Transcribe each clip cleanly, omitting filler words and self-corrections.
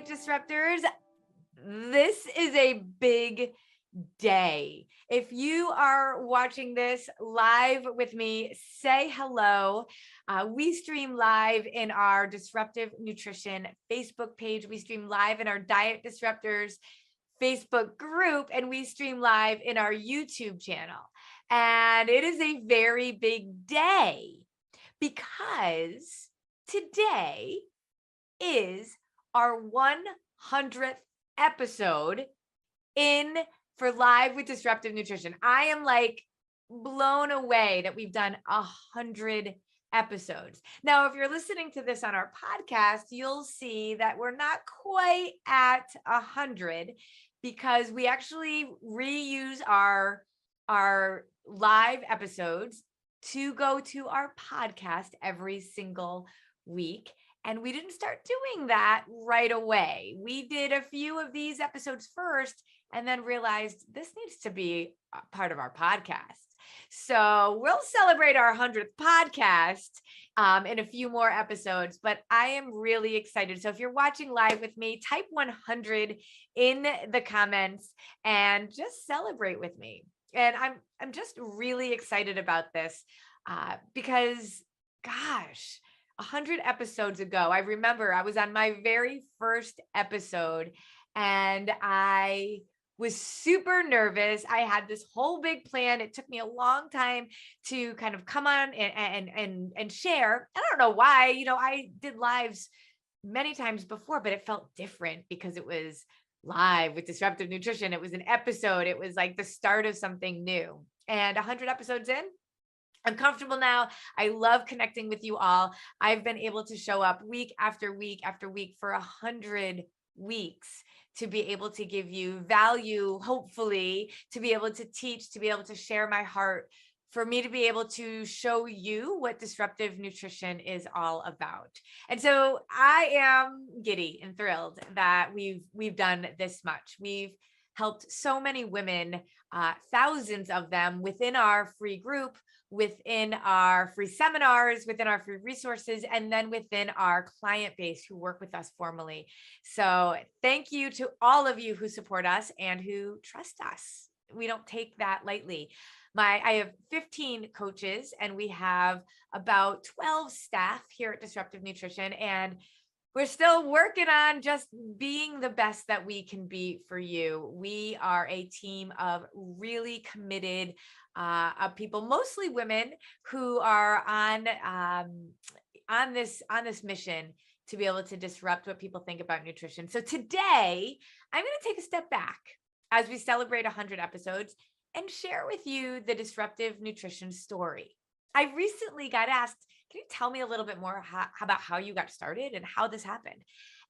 Diet Disruptors. This is a big day. If you are watching this live with me, say hello. We stream live in our Disruptive Nutrition Facebook page. We stream live in our Diet Disruptors Facebook group, and we stream live in our YouTube channel. And it is a very big day because today is our 100th episode for Live with Disruptive Nutrition. I am like blown away that we've done 100 episodes. Now, if you're listening to this on our podcast, you'll see that we're not quite at 100 because we actually reuse our live episodes to go to our podcast every single week. And we didn't start doing that right away. We did a few of these episodes first and then realized this needs to be a part of our podcast. So we'll celebrate our 100th podcast in a few more episodes, but I am really excited. So if you're watching live with me, type 100 in the comments and just celebrate with me. And I'm just really excited about this because, gosh, 100 episodes ago, I remember I was on my very first episode and I was super nervous. I had this whole big plan. It took me a long time to kind of come on and share. I don't know why, I did lives many times before, but it felt different because it was live with Disruptive Nutrition. It was an episode. It was like the start of something new. And 100 episodes in, I'm comfortable now. I love connecting with you all. I've been able to show up week after week after week for 100 weeks to be able to give you value, hopefully, to be able to teach, to be able to share my heart, for me to be able to show you what disruptive nutrition is all about. And so I am giddy and thrilled that we've done this much. We've helped so many women, thousands of them within our free group, within our free seminars, within our free resources, and then within our client base who work with us formally. So thank you to all of you who support us and who trust us. We don't take that lightly. I have 15 coaches and we have about 12 staff here at Disruptive Nutrition, and we're still working on just being the best that we can be for you. We are a team of really committed people, mostly women, who are on this mission to be able to disrupt what people think about nutrition. So today, I'm going to take a step back as we celebrate 100 episodes and share with you the Disruptive Nutrition Story. I recently got asked, can you tell me a little bit more about how you got started and how this happened?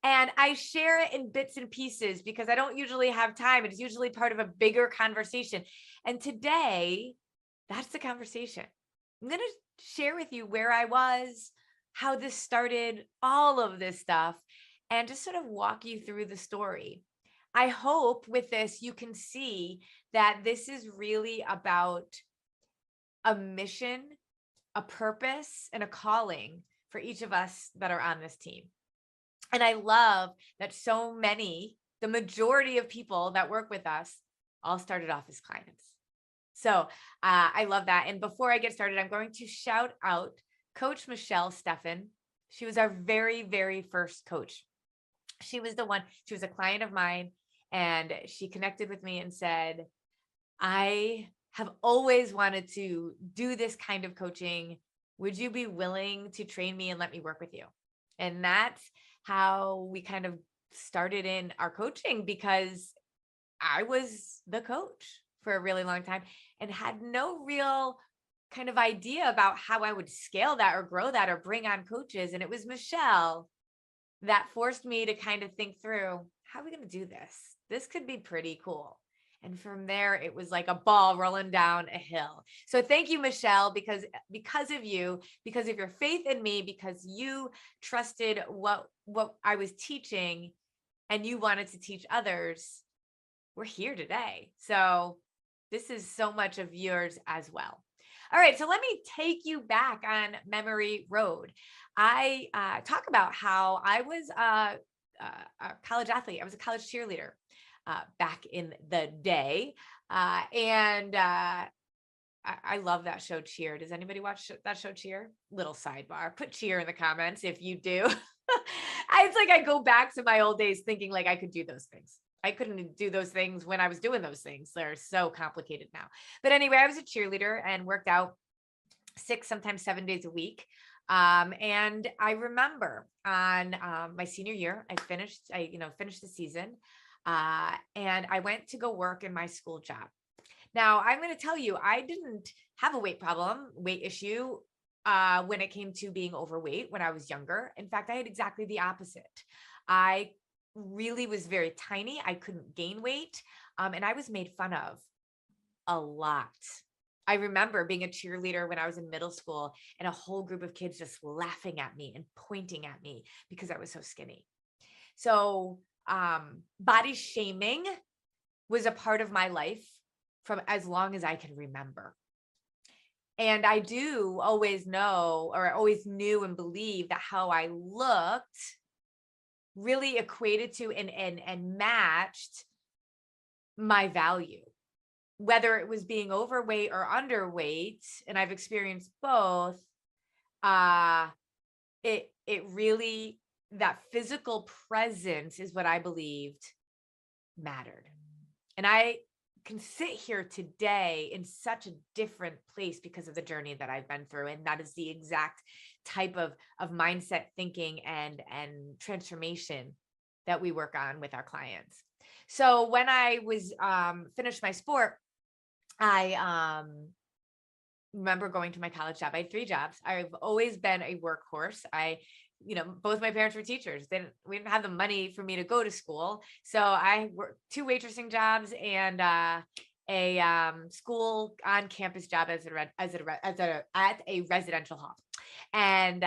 And I share it in bits and pieces because I don't usually have time. It's usually part of a bigger conversation. And today, that's the conversation. I'm going to share with you where I was, how this started, all of this stuff, and just sort of walk you through the story. I hope with this, you can see that this is really about a mission, a purpose, and a calling for each of us that are on this team. And I love that so many, the majority of people that work with us all started off as clients. So I love that. And before I get started, I'm going to shout out Coach Michelle Steffen. She was our very, very first coach. She was a client of mine, and she connected with me and said, I have always wanted to do this kind of coaching. Would you be willing to train me and let me work with you? And that's how we kind of started in our coaching, because I was the coach for a really long time and had no real kind of idea about how I would scale that or grow that or bring on coaches. And it was Michelle that forced me to kind of think through, how are we going to do this? This could be pretty cool. And from there, it was like a ball rolling down a hill. So thank you, Michelle, because of you, because of your faith in me, because you trusted what I was teaching and you wanted to teach others, we're here today. So this is so much of yours as well. All right, so let me take you back on memory road. I talk about how I was a college athlete. I was a college cheerleader back in the day. I love that show Cheer. Does anybody watch that show Cheer? Little sidebar. Put Cheer in the comments if you do. It's like I go back to my old days thinking like I could do those things. I couldn't do those things when I was doing those things. They're so complicated now. But anyway, I was a cheerleader and worked out 6, sometimes 7 days a week. And I remember on my senior year, I finished the season, and I went to go work in my school job. Now, I'm going to tell you, I didn't have a weight issue when it came to being overweight when I was younger. In fact, I had exactly the opposite. I really was very tiny. I couldn't gain weight, and I was made fun of a lot. I remember being a cheerleader when I was in middle school and a whole group of kids just laughing at me and pointing at me because I was so skinny. So body shaming was a part of my life from as long as I can remember. And I do always know, or I always knew and believed that how I looked really equated to and matched my value. Whether it was being overweight or underweight, and I've experienced both, it really, that physical presence is what I believed mattered. And I can sit here today in such a different place because of the journey that I've been through. And that is the exact type of mindset thinking and transformation that we work on with our clients. So when I was finished my sport, I remember going to my college job. I had 3 jobs. I've always been a workhorse. Both my parents were teachers. We didn't have the money for me to go to school. So I worked 2 waitressing jobs and a school on campus job at a residential hall. And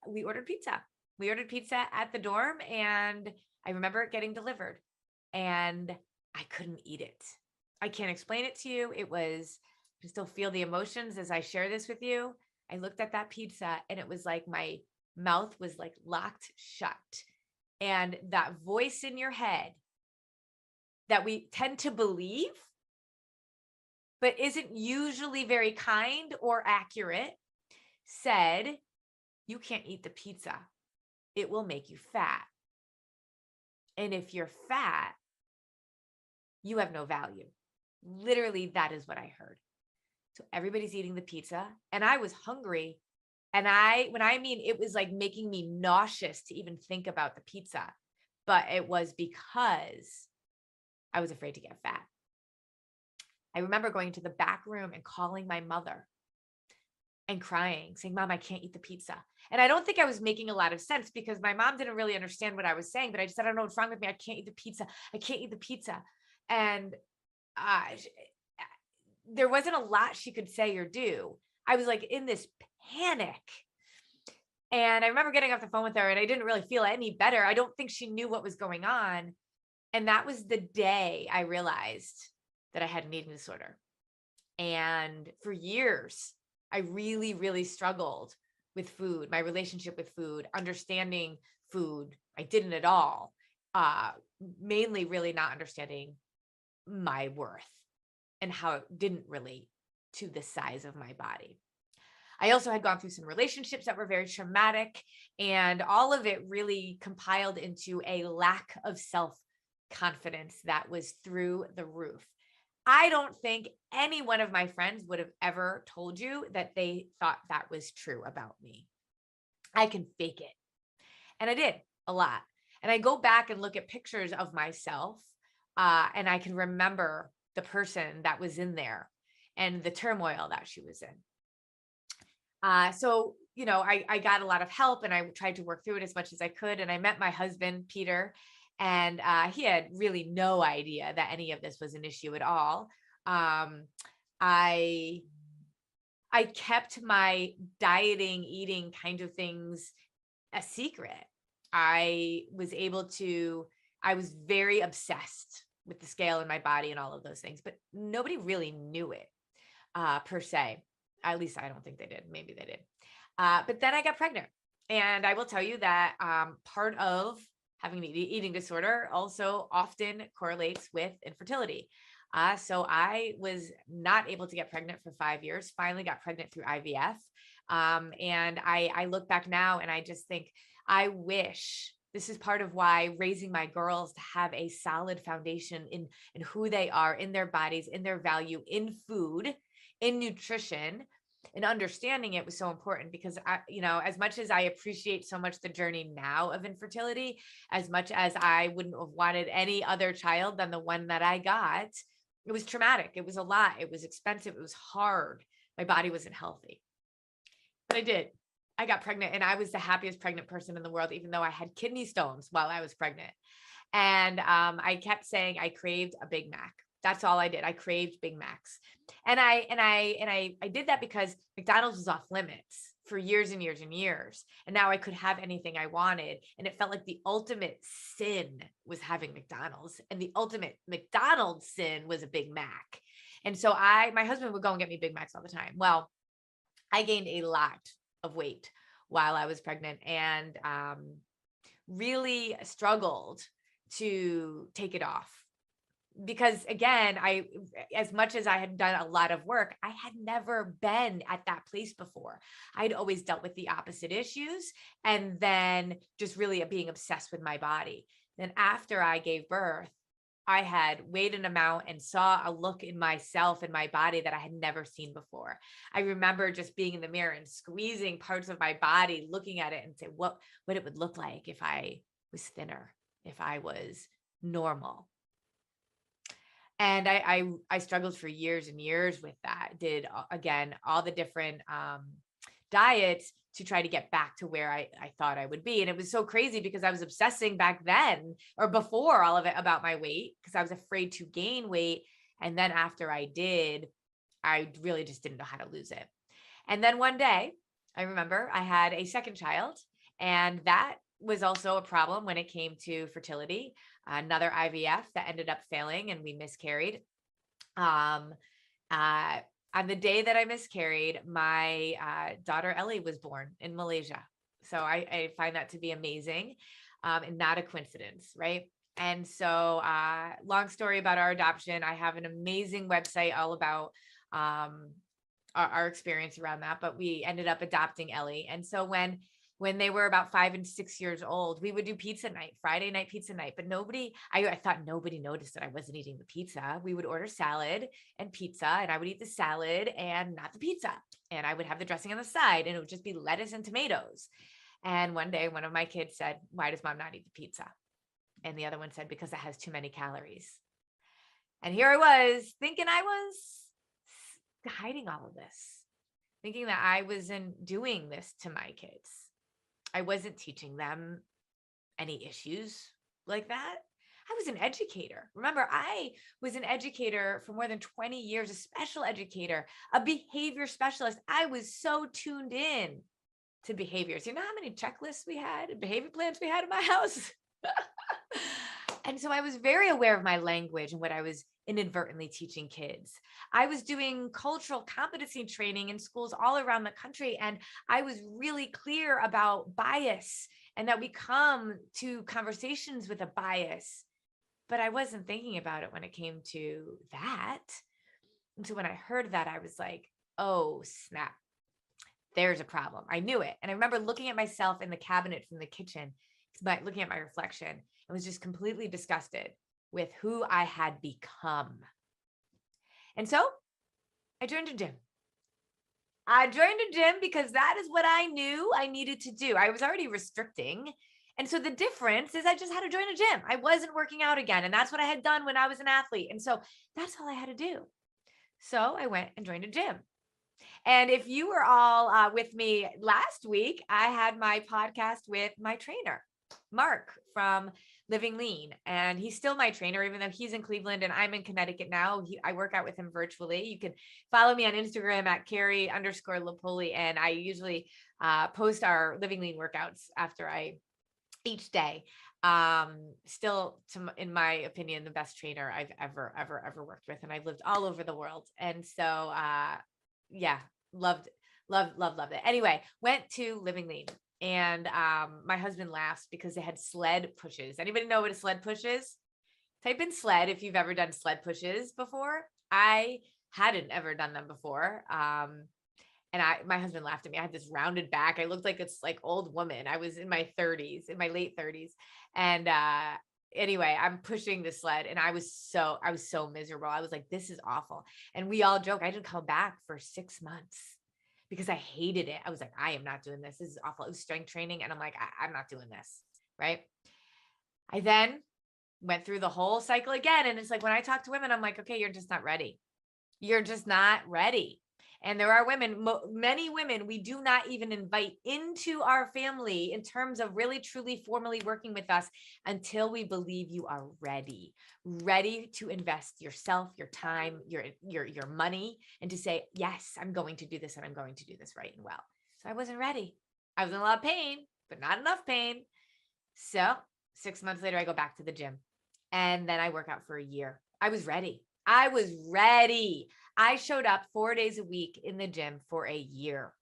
we ordered pizza. We ordered pizza at the dorm, and I remember it getting delivered, and I couldn't eat it. I can't explain it to you. I can still feel the emotions as I share this with you. I looked at that pizza and it was like my mouth was like locked shut. And that voice in your head that we tend to believe, but isn't usually very kind or accurate, said, "You can't eat the pizza. It will make you fat. And if you're fat, you have no value." Literally, that is what I heard. So everybody's eating the pizza and I was hungry. And it was like making me nauseous to even think about the pizza, but it was because I was afraid to get fat. I remember going to the back room and calling my mother and crying, saying, "Mom, I can't eat the pizza." And I don't think I was making a lot of sense because my mom didn't really understand what I was saying, but I just said, "I don't know what's wrong with me. I can't eat the pizza. I can't eat the pizza." And there wasn't a lot she could say or do. I was like in this panic. And I remember getting off the phone with her and I didn't really feel any better. I don't think she knew what was going on. And that was the day I realized that I had an eating disorder. And for years, I really, really struggled with food, my relationship with food, understanding food. I didn't at all. Mainly really not understanding my worth and how it didn't relate to the size of my body. I also had gone through some relationships that were very traumatic, and all of it really compiled into a lack of self-confidence that was through the roof. I don't think any one of my friends would have ever told you that they thought that was true about me. I can fake it. And I did a lot. And I go back and look at pictures of myself, and I can remember the person that was in there and the turmoil that she was in. So, I got a lot of help and I tried to work through it as much as I could. And I met my husband, Peter, and he had really no idea that any of this was an issue at all. I kept my dieting, eating kind of things a secret. I was very obsessed with the scale in my body and all of those things, but nobody really knew it per se. At least I don't think they did. Maybe they did. But then I got pregnant. And I will tell you that part of having an eating disorder also often correlates with infertility. So I was not able to get pregnant for 5 years, finally got pregnant through IVF. And I look back now and I just think, I wish this is part of why raising my girls to have a solid foundation in who they are, in their bodies, in their value, in food, in nutrition, and understanding it was so important because as much as I appreciate so much the journey now of infertility, as much as I wouldn't have wanted any other child than the one that I got, it was traumatic. It was a lot. It was expensive. It was hard. My body wasn't healthy, but I did. I got pregnant and I was the happiest pregnant person in the world, even though I had kidney stones while I was pregnant. And I kept saying I craved a Big Mac. That's all I did. I craved Big Macs. And I did that because McDonald's was off limits for years and years and years. And now I could have anything I wanted. And it felt like the ultimate sin was having McDonald's. And the ultimate McDonald's sin was a Big Mac. And so my husband would go and get me Big Macs all the time. Well, I gained a lot of weight while I was pregnant and really struggled to take it off. Because again, as much as I had done a lot of work, I had never been at that place before. I'd always dealt with the opposite issues and then just really being obsessed with my body. Then after I gave birth, I had weighed an amount and saw a look in myself and my body that I had never seen before. I remember just being in the mirror and squeezing parts of my body, looking at it and say what it would look like if I was thinner, if I was normal. And I struggled for years and years with that. Did again, all the different diets to try to get back to where I thought I would be. And it was so crazy because I was obsessing back then or before all of it about my weight because I was afraid to gain weight. And then after I did, I really just didn't know how to lose it. And then one day I remember I had a second child, and that was also a problem when it came to fertility. Another IVF that ended up failing and we miscarried. On the day that I miscarried, my daughter Ellie was born in Malaysia. So I find that to be amazing and not a coincidence, right? And so long story about our adoption. I have an amazing website all about our experience around that, but we ended up adopting Ellie. And so when they were about 5 and 6 years old, we would do pizza night, Friday night pizza night, but I thought nobody noticed that I wasn't eating the pizza. We would order salad and pizza, and I would eat the salad and not the pizza. And I would have the dressing on the side, and it would just be lettuce and tomatoes. And one day, one of my kids said, "Why does mom not eat the pizza?" And the other one said, "Because it has too many calories." And here I was thinking I was hiding all of this, thinking that I wasn't doing this to my kids. I wasn't teaching them any issues like that. I was an educator. Remember, I was an educator for more than 20 years, a special educator, a behavior specialist. I was so tuned in to behaviors. You know how many checklists we had, behavior plans we had in my house? And so I was very aware of my language and what I was inadvertently teaching kids. I was doing cultural competency training in schools all around the country. And I was really clear about bias and that we come to conversations with a bias, but I wasn't thinking about it when it came to that. And so when I heard that, I was like, oh, snap, there's a problem. I knew it. And I remember looking at myself in the cabinet from the kitchen, looking at my reflection, I was just completely disgusted with who I had become. And so I joined a gym. I joined a gym because that is what I knew I needed to do. I was already restricting. And so the difference is I just had to join a gym. I wasn't working out again. And that's what I had done when I was an athlete. And so that's all I had to do. So I went and joined a gym. And if you were all with me last week, I had my podcast with my trainer, Mark from Living Lean. And he's still my trainer, even though he's in Cleveland and I'm in Connecticut now. I work out with him virtually. You can follow me on Instagram at Carrie_Lapoli. And I usually post our Living Lean workouts each day. Still, in my opinion, the best trainer I've ever worked with. And I've lived all over the world. And so, yeah, loved it. Anyway, went to Living Lean. And my husband laughs because they had sled pushes. Anybody know what a sled push is? Type in sled if you've ever done sled pushes before. I hadn't ever done them before. And my husband laughed at me. I had this rounded back. I looked like it's like old woman. I was in my 30s, in my late 30s. And anyway, I'm pushing the sled and I was so miserable. I was like, this is awful. And we all joke, I didn't come back for 6 months because I hated it. I was like, I am not doing this. This is awful. It was strength training. And I'm like, I'm not doing this. Right. I then went through the whole cycle again. And it's like, when I talk to women, I'm like, okay, you're just not ready. You're just not ready. And there are women, many women we do not even invite into our family in terms of really, truly, formally working with us until we believe you are ready to invest yourself, your time, your money, and to say, yes, I'm going to do this and I'm going to do this right and well. So I wasn't ready. I was in a lot of pain, but not enough pain. So 6 months later, I go back to the gym and then I work out for a year. I was ready. I showed up 4 days a week in the gym for a year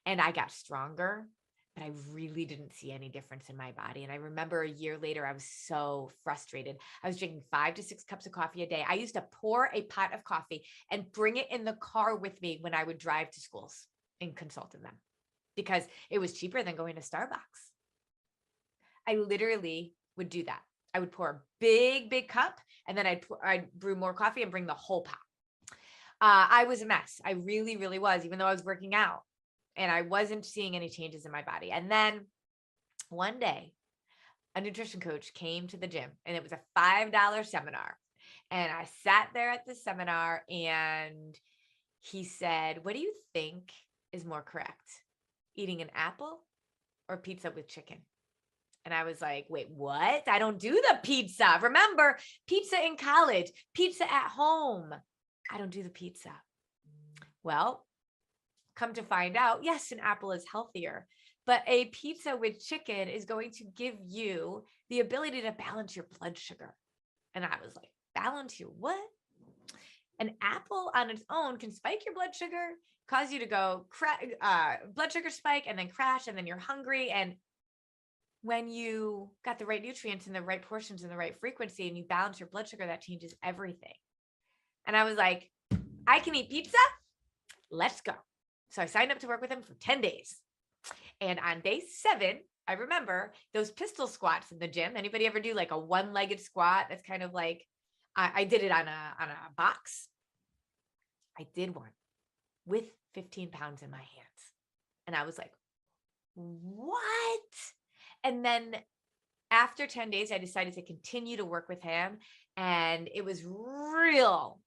and I got stronger, but I really didn't see any difference in my body. And I remember a year later, I was so frustrated. I was drinking 5 to 6 cups of coffee a day. I used to pour a pot of coffee and bring it in the car with me when I would drive to schools and consult in them because it was cheaper than going to Starbucks. I literally would do that. I would pour a big cup and then I'd brew more coffee and bring the whole pot. I was a mess. I really, really was, even though I was working out and I wasn't seeing any changes in my body. And then one day, a nutrition coach came to the gym and it was a $5 seminar. And I sat there at the seminar and he said, what do you think is more correct? Eating an apple or pizza with chicken? And I was like, wait, what? I don't do the pizza. Remember, pizza in college, pizza at home. I don't do the pizza. Well, come to find out, yes, an apple is healthier, but a pizza with chicken is going to give you the ability to balance your blood sugar. And I was like, balance your what? An apple on its own can spike your blood sugar, cause you to go blood sugar spike and then crash, and then you're hungry. And when you got the right nutrients in the right portions and the right frequency and you balance your blood sugar, that changes everything. And I was like, I can eat pizza. Let's go. So I signed up to work with him for 10 days. And on day 7, I remember those pistol squats in the gym. Anybody ever do like a one-legged squat? That's kind of like, I did it on a box. I did one with 15 pounds in my hands. And I was like, what? And then after 10 days, I decided to continue to work with him. And it was real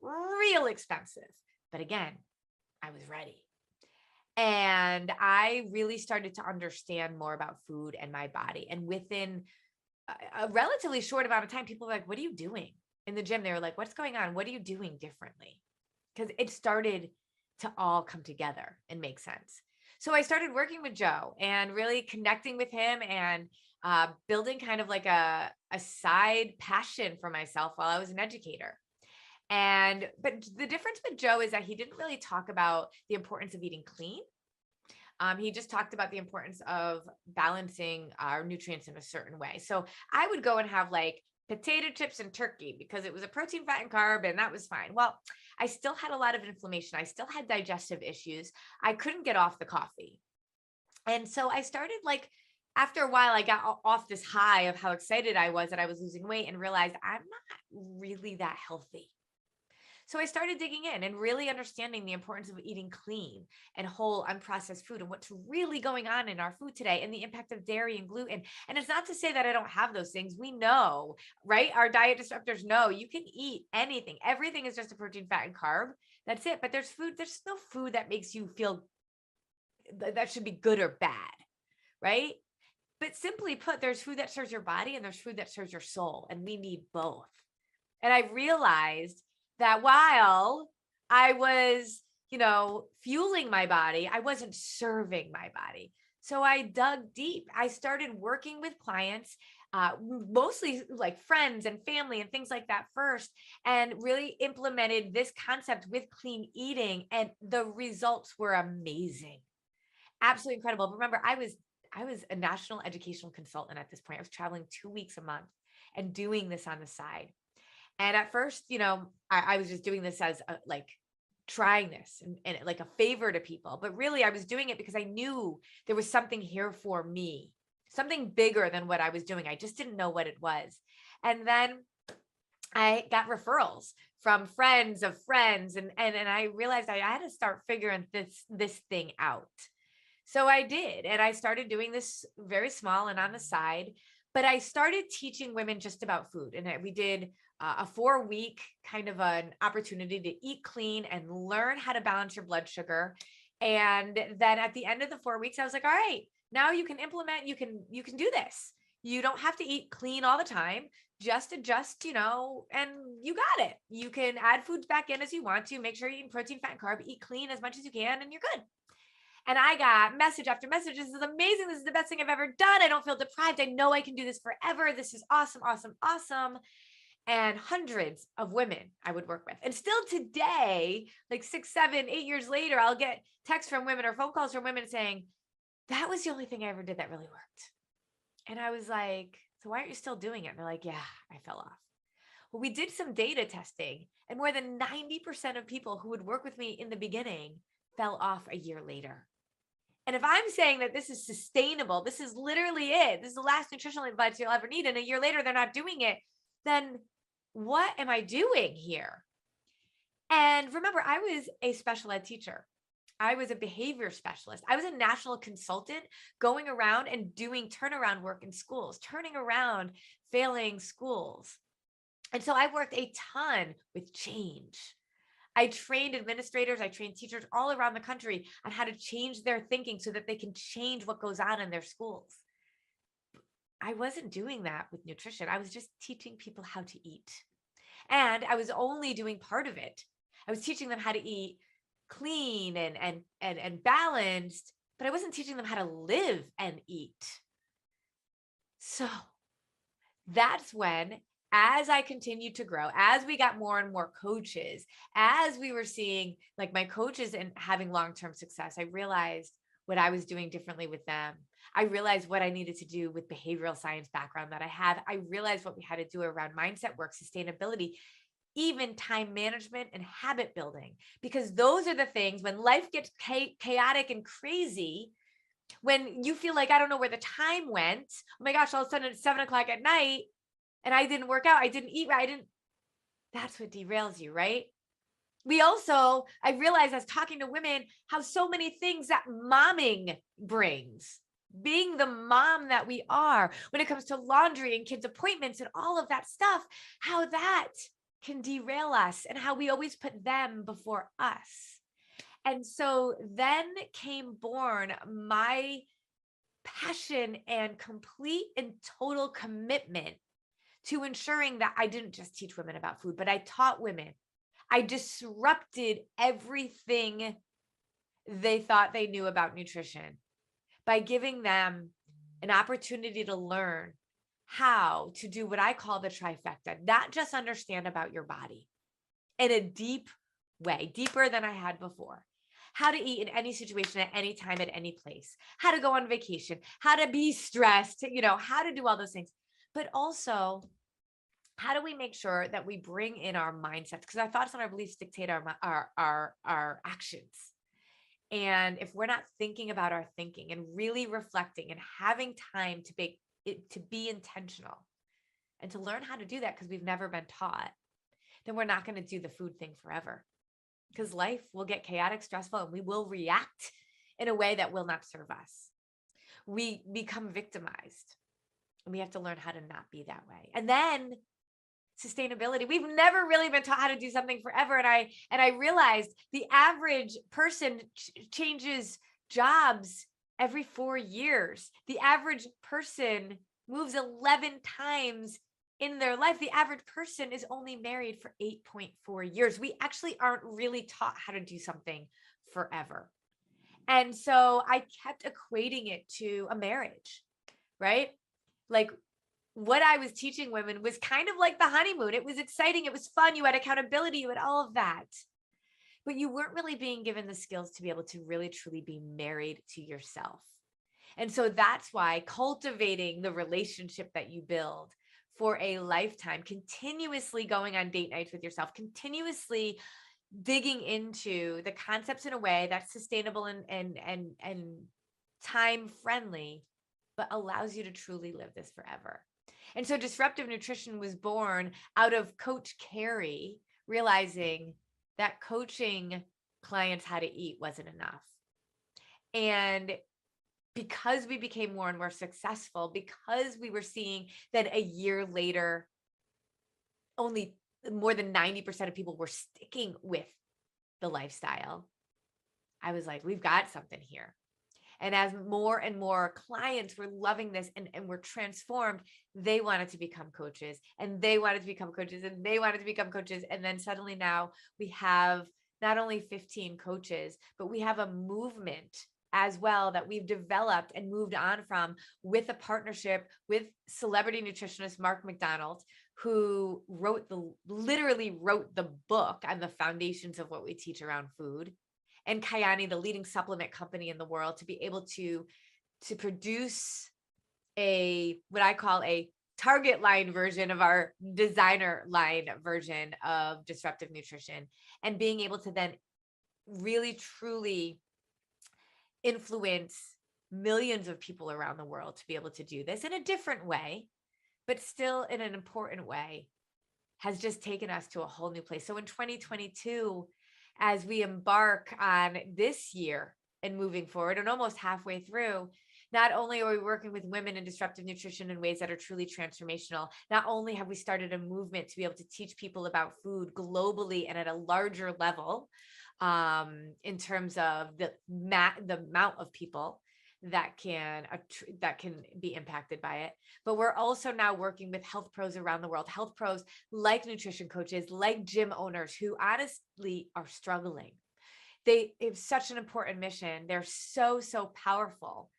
expensive. But again, I was ready. And I really started to understand more about food and my body. And within a relatively short amount of time, people were like, what are you doing in the gym? They were like, what's going on? What are you doing differently? Because it started to all come together and make sense. So I started working with Joe and really connecting with him and building kind of like a side passion for myself while I was an educator. But the difference with Joe is that he didn't really talk about the importance of eating clean. He just talked about the importance of balancing our nutrients in a certain way. So I would go and have like potato chips and turkey because it was a protein, fat, and carb, and that was fine. Well, I still had a lot of inflammation. I still had digestive issues. I couldn't get off the coffee. And so I started like, after a while, I got off this high of how excited I was that I was losing weight and realized I'm not really that healthy. So I started digging in and really understanding the importance of eating clean and whole unprocessed food and what's really going on in our food today and the impact of dairy and gluten. And it's not to say that I don't have those things. We know, right? Our diet disruptors know you can eat anything. Everything is just a protein, fat, and carb. That's it. But there's no food that makes you feel that should be good or bad, right? But simply put, there's food that serves your body and there's food that serves your soul. And we need both. And I realized that while I was, fueling my body, I wasn't serving my body. So I dug deep. I started working with clients, mostly like friends and family and things like that first, and really implemented this concept with clean eating. And the results were amazing. Absolutely incredible. Remember, I I was a national educational consultant at this point. I was traveling 2 weeks a month and doing this on the side. And at first, I was just doing this as like trying this and like a favor to people. But really, I was doing it because I knew there was something here for me, something bigger than what I was doing. I just didn't know what it was. And then I got referrals from friends of friends. And I realized I had to start figuring this thing out. So I did. And I started doing this very small and on the side. But I started teaching women just about food. And we did a 4-week kind of an opportunity to eat clean and learn how to balance your blood sugar. And then at the end of the 4 weeks, I was like, all right, now you can implement, you can do this. You don't have to eat clean all the time. Just adjust, and you got it. You can add foods back in as you want to. Make sure you're eating protein, fat, and carb. Eat clean as much as you can, and you're good. And I got message after message. This is amazing. This is the best thing I've ever done. I don't feel deprived. I know I can do this forever. This is awesome, awesome, awesome. And hundreds of women I would work with. And still today, like 6, 7, 8 years later, I'll get texts from women or phone calls from women saying, that was the only thing I ever did that really worked. And I was like, so why aren't you still doing it? And they're like, yeah, I fell off. Well, we did some data testing, and more than 90% of people who would work with me in the beginning fell off a year later. And if I'm saying that this is sustainable, this is literally it, this is the last nutritional advice you'll ever need, and a year later they're not doing it, then what am I doing here? And remember, I was a special ed teacher. I was a behavior specialist. I was a national consultant going around and doing turnaround work in schools, turning around failing schools. And so I worked a ton with change. I trained administrators, I trained teachers all around the country on how to change their thinking so that they can change what goes on in their schools. I wasn't doing that with nutrition. I was just teaching people how to eat. And I was only doing part of it. I was teaching them how to eat clean and balanced, but I wasn't teaching them how to live and eat. So that's when, as I continued to grow, as we got more and more coaches, as we were seeing like my coaches and having long-term success, I realized what I was doing differently with them. I realized what I needed to do with behavioral science background that I have. I realized what we had to do around mindset work, sustainability, even time management and habit building, because those are the things when life gets chaotic and crazy, when you feel like, I don't know where the time went. Oh my gosh, all of a sudden it's 7:00 at night and I didn't work out. I didn't eat right. That's what derails you, right? I realized as talking to women, how so many things that momming brings, being the mom that we are when it comes to laundry and kids' appointments and all of that stuff, how that can derail us and how we always put them before us. And so then came born my passion and complete and total commitment to ensuring that I didn't just teach women about food, but I taught women. I disrupted everything they thought they knew about nutrition by giving them an opportunity to learn how to do what I call the trifecta, not just understand about your body in a deep way, deeper than I had before. How to eat in any situation, at any time, at any place, how to go on vacation, how to be stressed, how to do all those things. But also, how do we make sure that we bring in our mindsets? Because our thoughts and our beliefs dictate our actions. And if we're not thinking about our thinking and really reflecting and having time to be intentional and to learn how to do that, because we've never been taught, then we're not going to do the food thing forever, because life will get chaotic, stressful, and we will react in a way that will not serve us. We become victimized, and we have to learn how to not be that way. And then sustainability. We've never really been taught how to do something forever. And I realized the average person changes jobs every 4 years. The average person moves 11 times in their life. The average person is only married for 8.4 years. We actually aren't really taught how to do something forever. And so I kept equating it to a marriage, right? Like, what I was teaching women was kind of like the honeymoon. It was exciting. It was fun. You had accountability. You had all of that. But you weren't really being given the skills to be able to really, truly be married to yourself. And so that's why cultivating the relationship that you build for a lifetime, continuously going on date nights with yourself, continuously digging into the concepts in a way that's sustainable and time friendly, but allows you to truly live this forever. And so Disruptive Nutrition was born out of Coach Carrie realizing that coaching clients how to eat wasn't enough. And because we became more and more successful, because we were seeing that a year later, only more than 90% of people were sticking with the lifestyle, I was like, we've got something here. And as more and more clients were loving this and were transformed, they wanted to become coaches and they wanted to become coaches and they wanted to become coaches. And then suddenly now we have not only 15 coaches, but we have a movement as well that we've developed and moved on from, with a partnership with celebrity nutritionist Mark McDonald, who literally wrote the book on the foundations of what we teach around food, and Kyani, the leading supplement company in the world, to be able to produce what I call a target line version of our designer line version of Disruptive Nutrition, and being able to then really truly influence millions of people around the world to be able to do this in a different way, but still in an important way, has just taken us to a whole new place. So in 2022, as we embark on this year and moving forward and almost halfway through, not only are we working with women in disruptive nutrition in ways that are truly transformational, not only have we started a movement to be able to teach people about food globally and at a larger level, in terms of the amount of people that can be impacted by it. But we're also now working with health pros around the world, health pros like nutrition coaches, like gym owners who honestly are struggling. They have such an important mission. They're so powerful.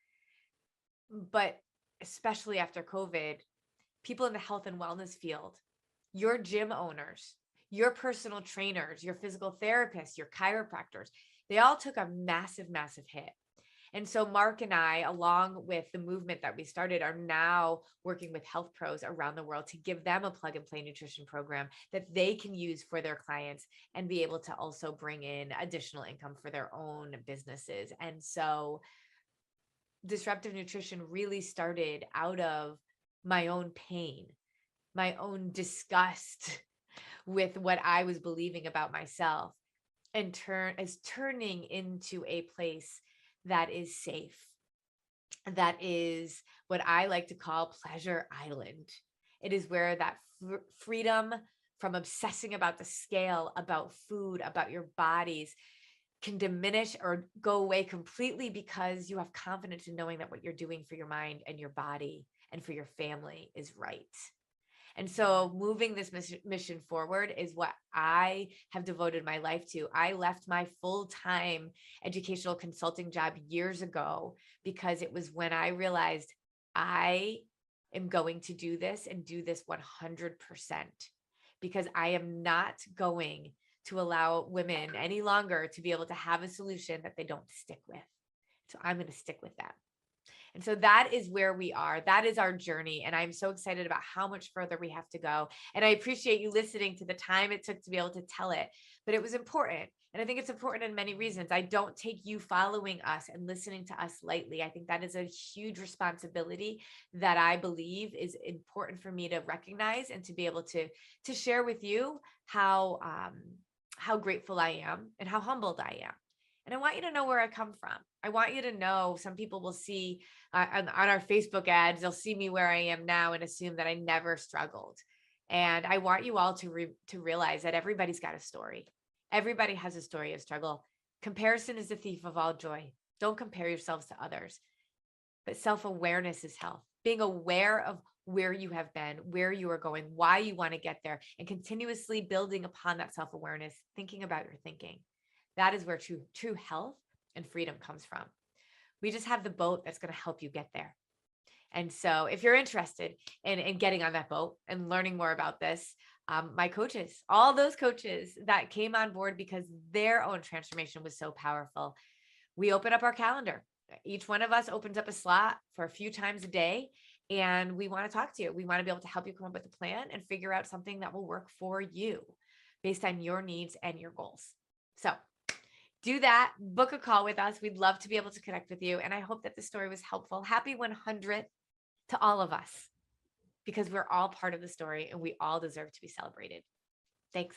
But especially after COVID, people in the health and wellness field, your gym owners, your personal trainers, your physical therapists, your chiropractors, they all took a massive hit. And so Mark and I, along with the movement that we started, are now working with health pros around the world to give them a plug and play nutrition program that they can use for their clients and be able to also bring in additional income for their own businesses. And so disruptive nutrition really started out of my own pain, my own disgust with what I was believing about myself, and turning into a place that is safe, that is what I like to call Pleasure Island. It is where that freedom from obsessing about the scale, about food, about your bodies can diminish or go away completely, because you have confidence in knowing that what you're doing for your mind and your body and for your family is right. And so moving this mission forward is what I have devoted my life to. I left my full-time educational consulting job years ago because it was when I realized I am going to do this and do this 100%, because I am not going to allow women any longer to be able to have a solution that they don't stick with. So I'm going to stick with that. And so that is where we are. That is our journey. And I'm so excited about how much further we have to go. And I appreciate you listening to the time it took to be able to tell it, but it was important. And I think it's important in many reasons. I don't take you following us and listening to us lightly. I think that is a huge responsibility that I believe is important for me to recognize and to be able to share with you how grateful I am and how humbled I am. And I want you to know where I come from. I want you to know, some people will see on our Facebook ads, they'll see me where I am now and assume that I never struggled. And I want you all to realize that everybody's got a story. Everybody has a story of struggle. Comparison is the thief of all joy. Don't compare yourselves to others. But self-awareness is health. Being aware of where you have been, where you are going, why you want to get there, and continuously building upon that self-awareness, thinking about your thinking. That is where true health and freedom comes from. We just have the boat that's going to help you get there. And so if you're interested in getting on that boat and learning more about this, my coaches, all those coaches that came on board because their own transformation was so powerful, we open up our calendar Each one of us opens up a slot for a few times a day, and we want to talk to you. We want to be able to help you come up with a plan and figure out something that will work for you based on your needs and your goals. So do that, book a call with us. We'd love to be able to connect with you. And I hope that this story was helpful. Happy 100th to all of us, because we're all part of the story and we all deserve to be celebrated. Thanks.